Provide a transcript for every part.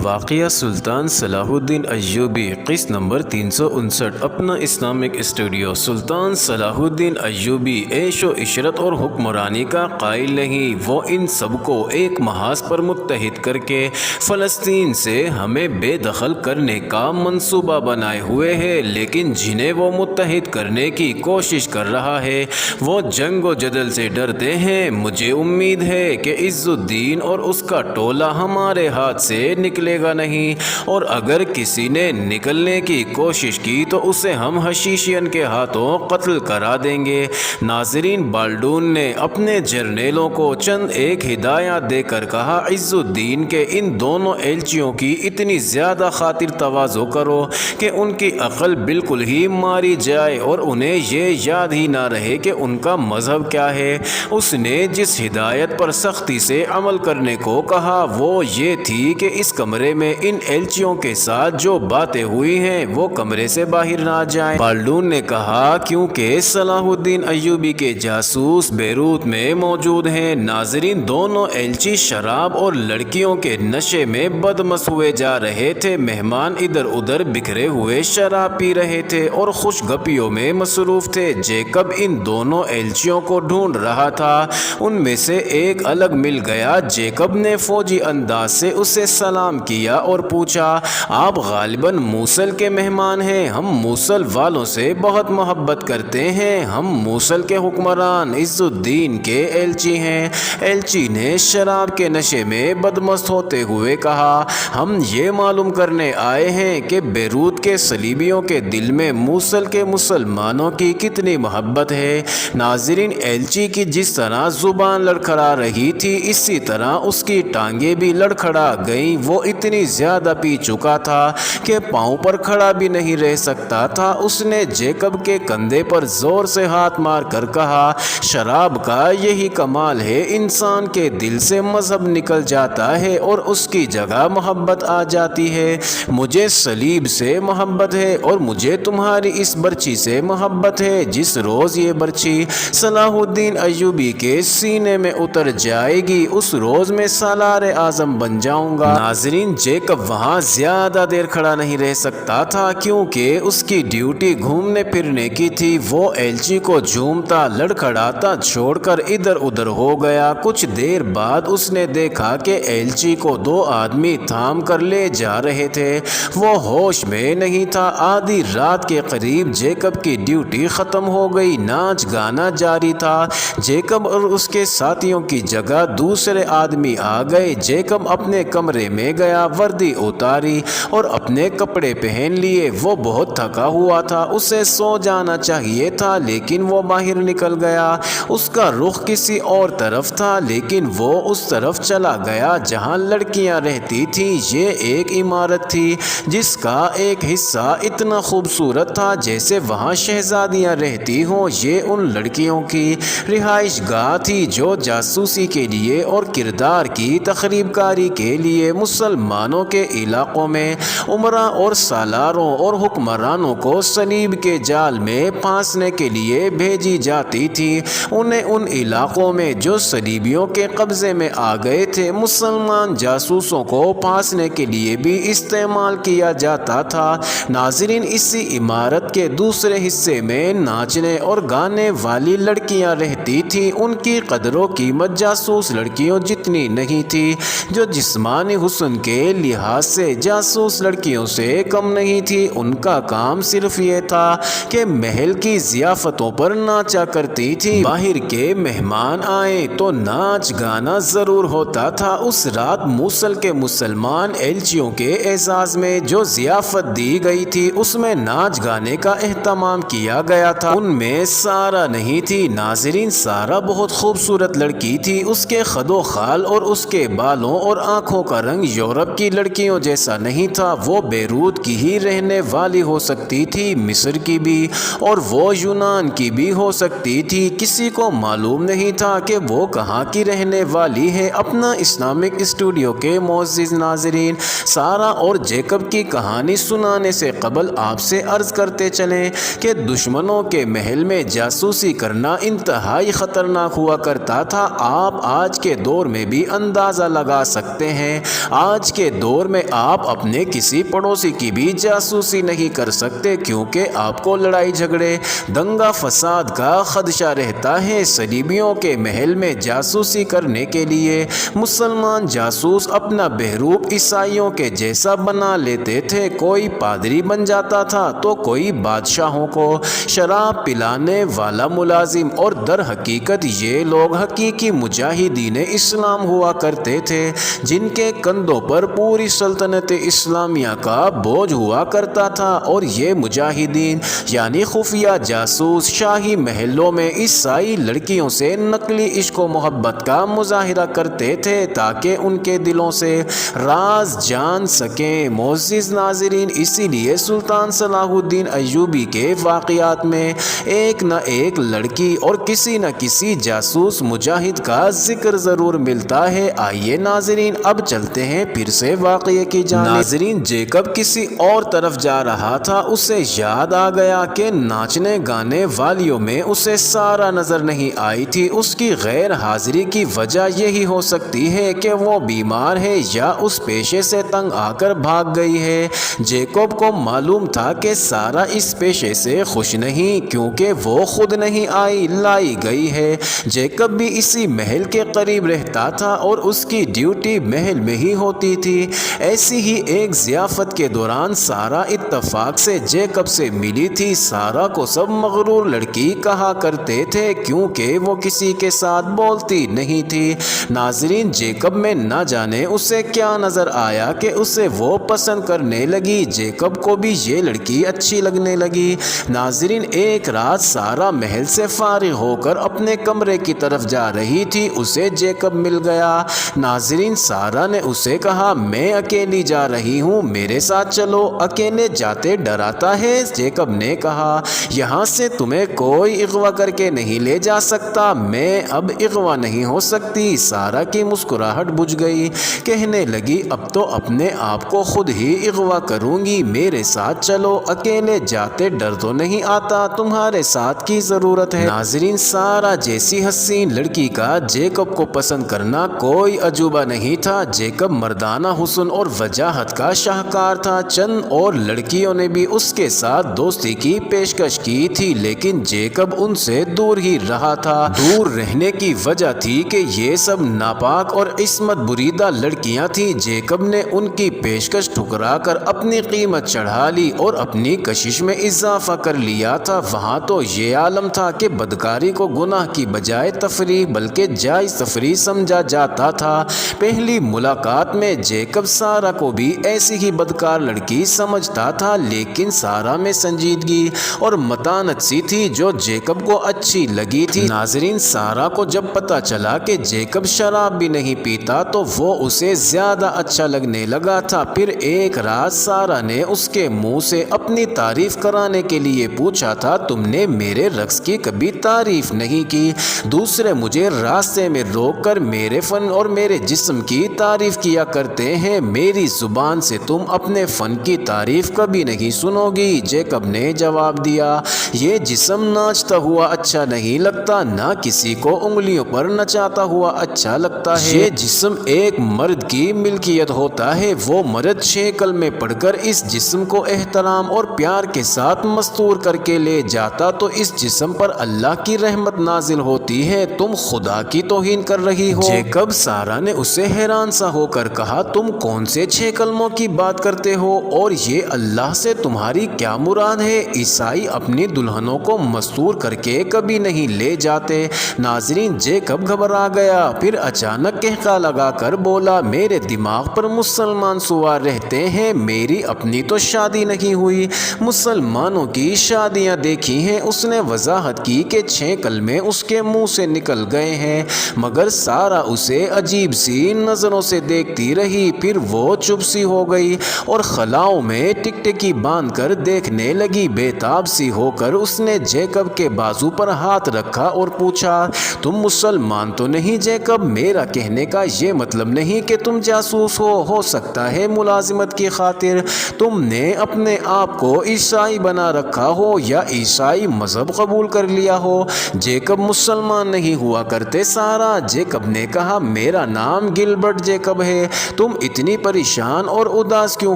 واقعہ سلطان صلاح الدین ایوبی قسط نمبر 359 اپنا اسلامک اسٹوڈیو۔ سلطان صلاح الدین ایوبی عیش و عشرت اور حکمرانی کا قائل نہیں، وہ ان سب کو ایک محاذ پر متحد کر کے فلسطین سے ہمیں بے دخل کرنے کا منصوبہ بنائے ہوئے ہے، لیکن جنہیں وہ متحد کرنے کی کوشش کر رہا ہے وہ جنگ و جدل سے ڈرتے ہیں۔ مجھے امید ہے کہ عز الدین اور اس کا ٹولہ ہمارے ہاتھ سے نکلے گا نہیں، اور اگر کسی نے نکلنے کی کوشش کی تو اسے ہم حشیشین کے ہاتھوں قتل کرا دیں گے۔ ناظرین، بالڈون نے اپنے جرنیلوں کو چند ایک ہدایات دے کر کہا، عز الدین کے ان دونوں ایلچیوں کی اتنی زیادہ خاطر تواضع کرو کہ ان کی عقل بالکل ہی ماری جائے اور انہیں یہ یاد ہی نہ رہے کہ ان کا مذہب کیا ہے۔ اس نے جس ہدایت پر سختی سے عمل کرنے کو کہا وہ یہ تھی کہ اس کمرے میں ان ایلچیوں کے ساتھ جو باتیں ہوئی ہیں وہ کمرے سے باہر نہ جائیں۔ بالڈون نے کہا، کیونکہ صلاح الدین ایوبی کے جاسوس بیروت میں موجود ہیں۔ ناظرین، دونوں ایلچی شراب اور لڑکیوں کے نشے میں بدمست ہوئے جا رہے تھے۔ مہمان ادھر ادھر بکھرے ہوئے شراب پی رہے تھے اور خوش گپیوں میں مصروف تھے۔ جیکب ان دونوں ایلچیوں کو ڈھونڈ رہا تھا، ان میں سے ایک الگ مل گیا۔ جیکب نے فوجی انداز سے اسے سلام کیا اور پوچھا، آپ غالباً موصل کے مہمان ہیں؟ ہم موصل والوں سے بہت محبت کرتے ہیں، ہم موصل کے حکمران عز الدین کے ایلچی ہیں۔ ایلچی نے شراب کے نشے میں بدمست ہوتے ہوئے کہا، ہم یہ معلوم کرنے آئے ہیں کہ بیروت کے صلیبیوں کے دل میں موصل کے مسلمانوں کی کتنی محبت ہے۔ ناظرین، ایلچی کی جس طرح زبان لڑکھڑا رہی تھی اسی طرح اس کی ٹانگیں بھی لڑکھڑا گئیں۔ وہ اتنی زیادہ پی چکا تھا کہ پاؤں پر کھڑا بھی نہیں رہ سکتا تھا۔ اس نے جیکب کے کندھے پر زور سے ہاتھ مار کر کہا، شراب کا یہی کمال ہے، انسان کے دل سے مذہب نکل جاتا ہے اور اس کی جگہ محبت آ جاتی ہے۔ مجھے صلیب سے محبت ہے اور مجھے تمہاری اس برچی سے محبت ہے۔ جس روز یہ برچی صلاح الدین ایوبی کے سینے میں اتر جائے گی اس روز میں سالار اعظم بن جاؤں گا۔ ناظرین، جیکب وہاں زیادہ دیر کھڑا نہیں رہ سکتا تھا کیونکہ اس کی ڈیوٹی گھومنے پھرنے کی تھی۔ وہ ایلچی کو جھومتا لڑکھڑاتا چھوڑ کر ادھر ادھر ہو گیا۔ کچھ دیر بعد اس نے دیکھا کہ ایلچی کو دو آدمی تھام کر لے جا رہے تھے۔ وہ ہوش میں نہیں تھا۔ آدھی رات کے قریب جیکب کی ڈیوٹی ختم ہو گئی، ناچ گانا جاری تھا۔ جیکب اور اس کے ساتھیوں کی جگہ دوسرے آدمی آ گئے۔ جیکب اپنے کمرے میں گیا، وردی اتاری اور اپنے کپڑے پہن لیے۔ وہ بہت تھکا ہوا تھا، اسے سو جانا چاہیے تھا لیکن وہ باہر نکل گیا۔ اس کا رخ کسی اور طرف تھا لیکن وہ اس طرف چلا گیا جہاں لڑکیاں رہتی تھیں۔ یہ ایک عمارت تھی جس کا ایک حصہ اتنا خوبصورت تھا جیسے وہاں شہزادیاں رہتی ہوں۔ یہ ان لڑکیوں کی رہائش گاہ تھی جو جاسوسی کے لیے اور کردار کی تخریب کاری کے لیے مسلمانوں کے علاقوں میں امراء اور سالاروں اور حکمرانوں کو صلیب کے جال میں پھانسنے کے لیے بھیجی جاتی تھی۔ انہیں ان علاقوں میں جو صلیبیوں کے قبضے میں آ گئے تھے مسلمان جاسوسوں کو پھانسنے کے لیے بھی استعمال کیا جاتا تھا۔ ناظرین، اسی عمارت کے دوسرے حصے میں ناچنے اور گانے والی لڑکیاں رہتی تھیں۔ ان کی قدر و قیمت جاسوس لڑکیوں جتنی نہیں تھی، جو جسمانی حسن کے لحاظ سے جاسوس لڑکیوں سے کم نہیں تھی۔ ان کا کام صرف یہ تھا کہ محل کی ضیافتوں پر ناچا کرتی تھی۔ باہر کے مہمان آئے تو ناچ گانا ضرور ہوتا تھا۔ اس رات موصل کے مسلمان ایلچیوں کے اعزاز میں جو ضیافت دی گئی تھی اس میں ناچ گانے کا اہتمام کیا گیا تھا۔ ان میں سارا نہیں تھی۔ ناظرین، سارا بہت خوبصورت لڑکی تھی۔ اس کے خد و خال اور اس کے بالوں اور آنکھوں کا رنگ یورپ کی لڑکیوں جیسا نہیں تھا۔ وہ بیروت کی ہی رہنے والی ہو سکتی تھی، مصر کی بھی، اور وہ یونان کی بھی ہو سکتی تھی۔ کسی کو معلوم نہیں تھا کہ وہ کہاں کی رہنے والی ہے۔ اپنا اسلامک اسٹوڈیو کے معزز ناظرین، سارا اور جیکب کی کہانی سنانے سے قبل آپ سے عرض کرتے چلیں کہ دشمنوں کے محل میں جاسوسی کرنا انتہائی انتہائی خطرناک ہوا کرتا تھا۔ آپ آج کے دور میں بھی اندازہ لگا سکتے ہیں۔ آج کے دور میں آپ اپنے کسی پڑوسی کی بھی جاسوسی نہیں کر سکتے، کیونکہ آپ کو لڑائی جھگڑے، دنگا فساد کا خدشہ رہتا ہے۔ صلیبیوں کے محل میں جاسوسی کرنے کے لیے مسلمان جاسوس اپنا بہروپ عیسائیوں کے جیسا بنا لیتے تھے۔ کوئی پادری بن جاتا تھا تو کوئی بادشاہوں کو شراب پلانے والا ملازم، اور در حقیقت یہ لوگ حقیقی مجاہدین اسلام ہوا کرتے تھے، جن کے کندھوں پر پوری سلطنت اسلامیہ کا بوجھ ہوا کرتا تھا۔ اور یہ مجاہدین یعنی خفیہ جاسوس شاہی محلوں میں عیسائی لڑکیوں سے نقلی عشق و محبت کا مظاہرہ کرتے تھے تاکہ ان کے دلوں سے راز جان سکیں۔ معزز ناظرین، اسی لیے سلطان صلاح الدین ایوبی کے واقعات میں ایک نہ ایک لڑکی اور کسی نہ کسی جاسوس مجاہد کا ذکر ضرور ملتا ہے۔ آئیے ناظرین اب چلتے ہیں پھر سے واقعے کی جانب۔ ناظرین، جیکب کسی اور طرف جا رہا تھا، اسے یاد آ گیا کہ ناچنے گانے والیوں میں اسے سارا نظر نہیں آئی تھی۔ اس کی غیر حاضری کی وجہ یہی ہو سکتی ہے کہ وہ بیمار ہے یا اس پیشے سے تنگ آ کر بھاگ گئی ہے۔ جیکب کو معلوم تھا کہ سارا اس پیشے سے خوش نہیں، کیونکہ وہ خود نہیں آئی، لائی گئی ہے۔ جیکب بھی اسی محل کے قریب رہتا تھا اور اس کی ڈیوٹی محل میں ہی ہوتی تھی۔ ایسی ہی ایک ضیافت کے دوران سارا اتفاق سے جیکب سے ملی تھی۔ سارا کو سب مغرور لڑکی کہا کرتے تھے، کیونکہ وہ کسی کے ساتھ بولتی نہیں تھی۔ ناظرین، جیکب میں نہ جانے اسے کیا نظر آیا کہ اسے وہ پسند کرنے لگی۔ جیکب کو بھی یہ لڑکی اچھی لگنے لگی۔ ناظرین، ایک رات سارا محل سے فارغ ہو کر اپنے کمرے کی طرف جا رہی تھی، اسے جیکب مل گیا۔ ناظرین، سارا نے اسے کہا، میں اکیلی جا رہی ہوں، میرے ساتھ چلو۔ اکیلے جاتے ڈر آتا ہے؟ جیکب نے کہا، یہاں سے تمہیں کوئی اغوا کر کے نہیں لے جا سکتا، میں اب اغوا نہیں ہو سکتی۔ سارا کی مسکراہٹ بجھ گئی، کہنے لگی، اب تو اپنے آپ کو خود ہی اغوا کروں گی، میرے ساتھ چلو۔ اکیلے جاتے ڈر تو نہیں آتا، تمہارے ساتھ کی ضرورت ہے۔ ناظرین، سارا جیسی حسین لڑکی کا جیکب کو پسند کرنا کوئی عجوبہ نہیں تھا۔ جیکب مردانہ حسن اور وجاہت کا شاہکار تھا۔ چند اور لڑکیوں نے بھی اس کے ساتھ دوستی کی پیشکش کی تھی، لیکن جیکب ان سے دور ہی رہا تھا۔ دور رہنے کی وجہ تھی کہ یہ سب ناپاک اور عصمت بریدہ لڑکیاں تھیں۔ جیکب نے ان کی پیشکش ٹھکرا کر اپنی قیمت چڑھا لی اور اپنی کشش میں اضافہ کر لیا تھا۔ وہاں تو یہ عالم تھا کہ بدکاری کو گناہ کی بجائے تفریح بلکہ جائز تفریح سمجھا جاتا تھا۔ پہلی ملاقات میں جیکب سارا کو بھی ایسی ہی بدکار لڑکی سمجھتا تھا، لیکن سارا میں سنجیدگی اور متانت سی تھی جو جیکب کو اچھی لگی تھی۔ ناظرین، سارا کو جب پتہ چلا کہ جیکب شراب بھی نہیں پیتا تو وہ اسے زیادہ اچھا لگنے لگا تھا۔ پھر ایک رات سارا نے اس کے منہ سے اپنی تعریف کرانے کے لیے پوچھا تھا، تم نے میرے رقص کی کبھی تعریف نہیں کی، دوسرے مجھے راستے میں روک کر میرے فن اور میرے جسم کی تعریف کیا کرتے ہیں، میری زبان سے تم اپنے فن کی تعریف کبھی نہیں سنو گی۔ جیکب نے جواب دیا، یہ جسم ناچتا ہوا اچھا نہیں لگتا، نہ کسی کو انگلیوں پر نچاتا ہوا اچھا لگتا ہے۔ یہ جسم ایک مرد کی ملکیت ہوتا ہے، وہ مرد 6 کلمے پڑھ کر اس جسم کو احترام اور پیار کے ساتھ مستور کر کے لے جاتا تو اس جسم پر اللہ کی رحمت نازل ہوتی ہے، تم خدا کی توہین کر رہی ہو۔ جیکب، سارا نے اسے حیران سا ہو کر کہا، تم کون سے 6 کلموں کی بات کرتے ہو اور یہ اللہ سے تمہاری کیا مراد ہے؟ عیسائی اپنی دلہنوں کو مستور کر کے کبھی نہیں لے جاتے۔ ناظرین، جیکب گھبرا گیا، پھر اچانک قہقہ لگا کر بولا، میرے دماغ پر مسلمان سوار رہتے ہیں، میری اپنی تو شادی نہیں ہوئی، مسلمانوں کی شادیاں دیکھی ہیں۔ اس نے وضاحت کی کہ 6 کلمے اس کے منہ سے نکل گئے ہیں، مگر سارا اسے عجیب سی نظروں سے دیکھتی رہی، پھر وہ چپ سی ہو گئی اور خلاؤں میں ٹکٹکی باندھ کر دیکھنے لگی۔ بےتاب سی ہو کر اس نے جیکب کے بازو پر ہاتھ رکھا اور پوچھا، تم مسلمان تو نہیں جیکب؟ میرا کہنے کا یہ مطلب نہیں کہ تم جاسوس ہو سکتا ہے ملازمت کی خاطر تم نے اپنے آپ کو عیسائی بنا رکھا ہو یا عیسائی مذہب قبول کر لیا ہو۔ جیکب مسلمان نہیں ہوا کرتے سارا۔ جیکب نے کہا میرا نام گلبرٹ جیکب ہے، تم اتنی پریشان اور اداس کیوں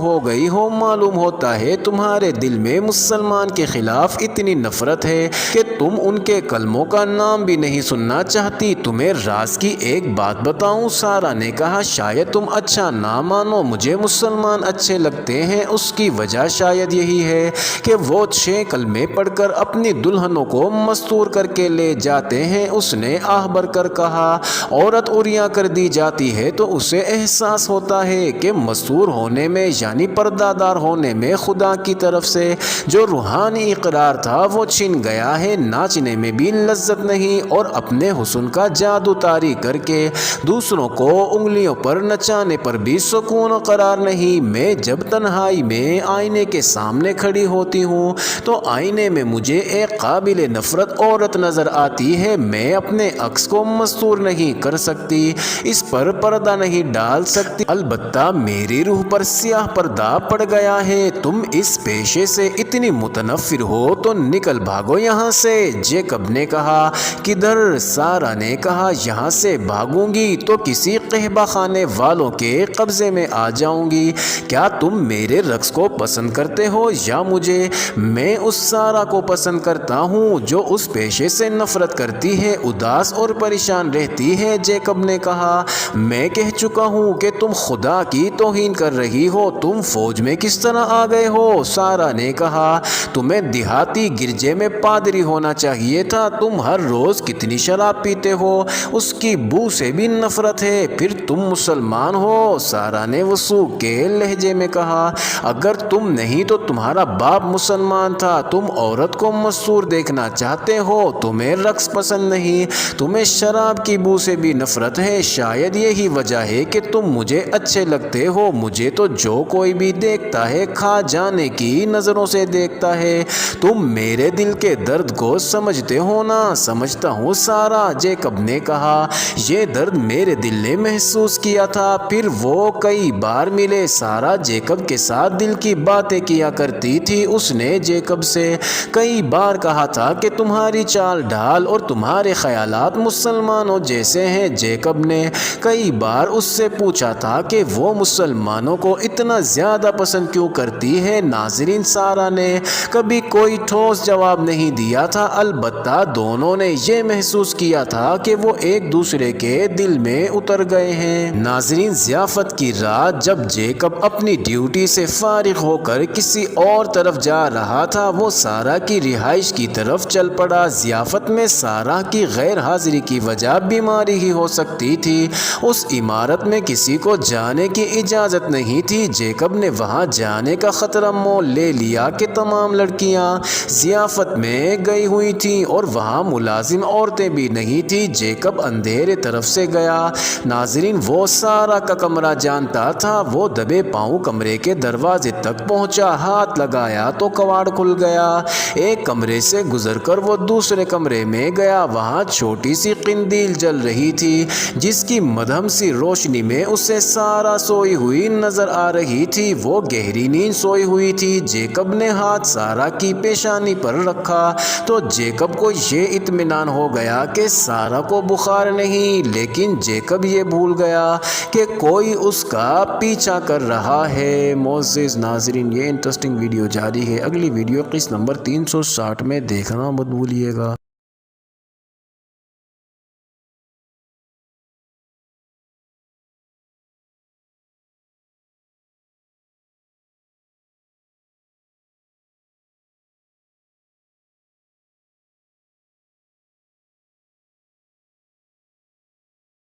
ہو گئی ہو؟ معلوم ہوتا ہے تمہارے دل میں مسلمان کے خلاف اتنی نفرت ہے کہ تم ان کے کلموں کا نام بھی نہیں سننا چاہتی۔ تمہیں راز کی ایک بات بتاؤں؟ سارا نے کہا شاید تم اچھا نہ مانو، مجھے مسلمان اچھے لگتے ہیں۔ اس کی وجہ شاید یہی ہے کہ وہ 6 کلمے پڑھ کر اپنی دلہنوں کو مستور کر کے لے جاتے ہیں۔ اس نے آہ بھر کر کہا عورت عریاں کر دی جاتی ہے تو اسے احساس ہوتا ہے کہ مستور ہونے میں یعنی پردہ دار ہونے میں خدا کی طرف سے جو روحانی اقرار تھا وہ چھن گیا ہے۔ ناچنے میں بھی لذت نہیں اور اپنے حسن کا جادو طاری کر کے دوسروں کو انگلیوں پر نچانے پر بھی سکون و قرار نہیں۔ میں جب تنہائی میں آئینے کے سامنے کھڑی ہوتی ہوں تو آئینے میں مجھے ایک قابل نفرت عورت نظر آتی ہے۔ میں اپنے عکس کو مستور نہیں کر سکتی، اس پر پردہ نہیں ڈال سکتی، البتہ میری روح پر سیاہ پردہ پڑ گیا ہے۔ تم اس پیشے سے اتنی متنفر ہو تو نکل بھاگو یہاں سے۔ جیکب نے کہا کدھر؟ سارا نے کہا یہاں سے بھاگوں گی تو کسی قحبہ خانے والوں کے قبضے میں آ جاؤں گی۔ کیا تم میرے رقص کو پسند کرتے ہو یا مجھے؟ میں اس سارا کو پسند کرتا ہوں جو اس پیشے سے نفرت کرتی ہے، اداس اور پریشان رہتی ہے۔ جیکب نے کہا میں کہہ چکا ہوں کہ تم خدا کی توہین کر رہی ہو، تم فوج میں کس طرح آ گئے ہو؟ سارا نے کہا تمہیں دیہاتی گرجے میں پادری ہونا چاہیے تھا، تم ہر روز کتنی شراب پیتے ہو، اس کی بو سے بھی نفرت ہے، پھر تم مسلمان ہو؟ سارا نے وثوق کے لہجے میں کہا اگر تم نہیں تو تمہارا باپ مسلمان تھا، تم عورت کو مستور دیکھنا چاہتے ہو، تمہیں رقص پسند نہیں، تمہیں شراب کی بو سے بھی نفرت ہے، شاید یہی وجہ ہے کہ تم مجھے اچھے لگتے ہو، مجھے تو جو کوئی بھی دیکھتا ہے کھا جانے کی نظروں سے دیکھتا ہے، تم میرے دل کے درد کو سمجھتے ہو نا؟ سمجھتا ہوں سارا، جیکب نے کہا یہ درد میرے دل نے محسوس کیا تھا، پھر وہ کئی بار ملے۔ سارا جیکب کے ساتھ دل کی باتیں کیا کرتی تھی، اس نے جیکب سے کئی بار کہا تھا کہ تمہاری چال ڈھال اور تمہارے خیالات مسلمانوں جیسے ہیں۔ جیکب نے کئی بار اس سے پوچھا تھا کہ وہ مسلمانوں کو اتنا زیادہ پسند کیوں کرتی ہے۔ ناظرین سارا نے کبھی کوئی ٹھوس جواب نہیں دیا تھا، البتہ دونوں نے یہ محسوس کیا تھا کہ وہ ایک دوسرے کے دل میں اتر گئے ہیں۔ ناظرین ضیافت کی رات جب جیکب اپنی ڈیوٹی سے فارغ ہو کر کسی اور طرف جا رہا تھا وہ سارا کی رہائش کی طرف چل پڑا۔ ضیافت میں سارا کی غیر حاضری کی وجہ بیماری ہی ہو سکتی تھی، اس عمارت میں کسی کو جانے کی اجازت نہیں تھی۔ جیکب نے وہاں جانے کا خطرہ مول لے لیا کہ تمام لڑکیاں ضیافت میں گئی ہوئی تھیں اور وہاں ملازم عورتیں بھی نہیں تھیں۔ جیکب اندھیرے طرف سے گیا۔ ناظرین وہ سارا کا کمرہ جانتا تھا، وہ دبے پاؤں کمرے کے دروازے تک پہنچا، ہاتھ لگایا تو کواڑ کھل گیا۔ ایک کمرے سے گزر کر وہ دوسرے کمرے میں گیا، وہاں چھوٹی سی قندیل جل رہی تھی جس کی مدھم سی روشنی میں اسے سارا سوئی ہوئی نظر آ رہی تھی، وہ گہری نیند سوئی ہوئی تھی۔ جیکب نے ہاتھ سارا کی پیشانی پر رکھا تو جیکب کو یہ اطمینان ہو گیا کہ سارا کو بخار نہیں، لیکن جیکب یہ بھول گیا کہ کوئی اس کا پیچھا کر رہا ہے۔ معزز ناظرین یہ انٹرسٹنگ ویڈیو جاری ہے، اگلی ویڈیو قسط نمبر 360 میں دیکھنا مت بھولیے گا۔